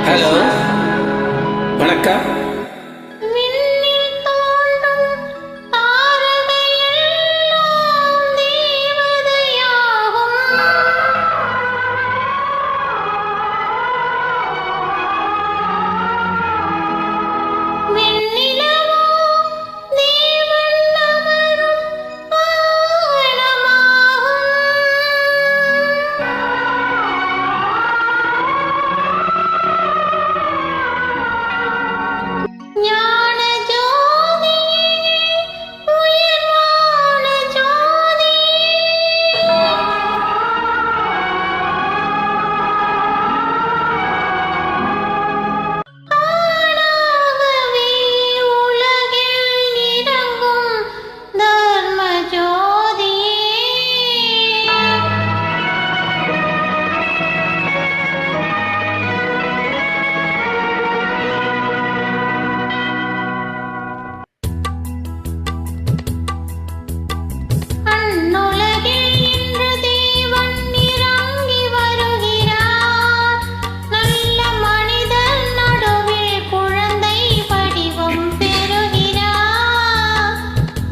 Hello, வணக்கம்.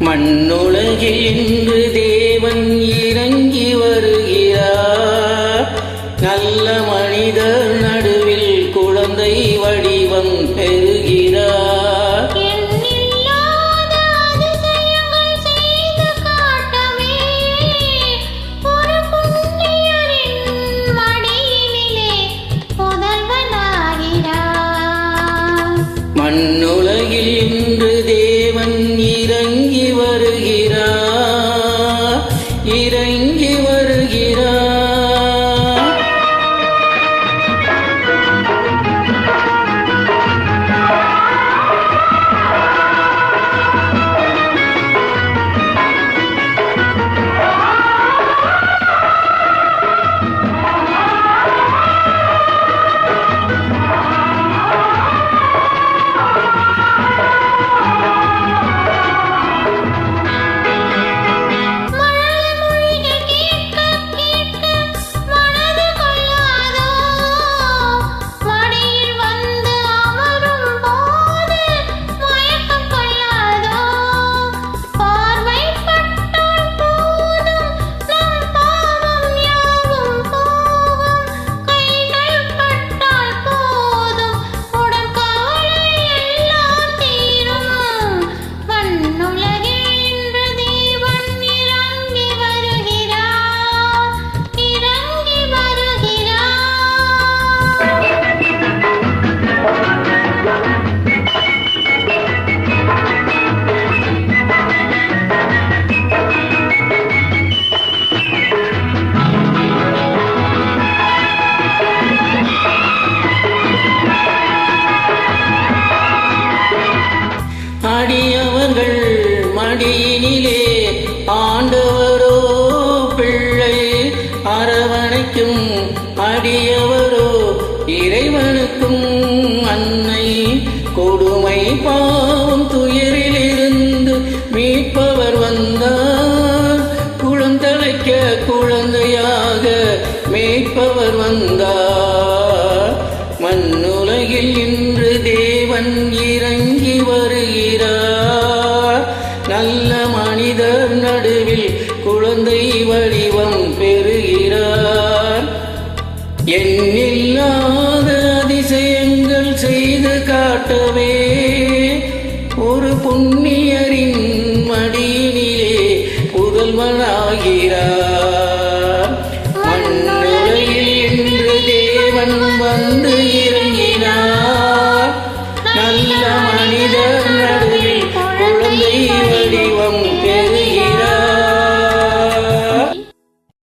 மண்ணுலகில் இன்று தேவன் இறங்கி வருகிறார். நல்ல மனிதர் நடுவில் குழந்தை வடிவம் பெறுகிறார். மண்ணுலகில் இன்று தேவன் இறங்கி வருகிறார், இறங்கி வருகிறார். அடியவர்கள் மடியினிலே ஆண்டவரோ பிள்ளை அரவணைக்கும், அடியவரோ இறைவனுக்கும் அன்னை. கொடுமை பாவம் துயரிலிருந்து மீட்பவர் வந்தார், குழந்தழைக்க குழந்தையாக மீட்பவர் வந்தார். மண்ணுலகில் இன்று தேவன் இறங்கி வருகிறார். நல்ல மனிதர் நடுவில் குழந்தை வடிவம் பெறுகிறார். எண்ணில்லாத அதிசயங்கள் செய்து காட்டவே ஒரு புண்ணியரின் மடியினிலே புதல்வனாகிறார். மண்ணுலகில் இன்று தேவன் வந்து இறங்கினார். நல்ல மனிதர்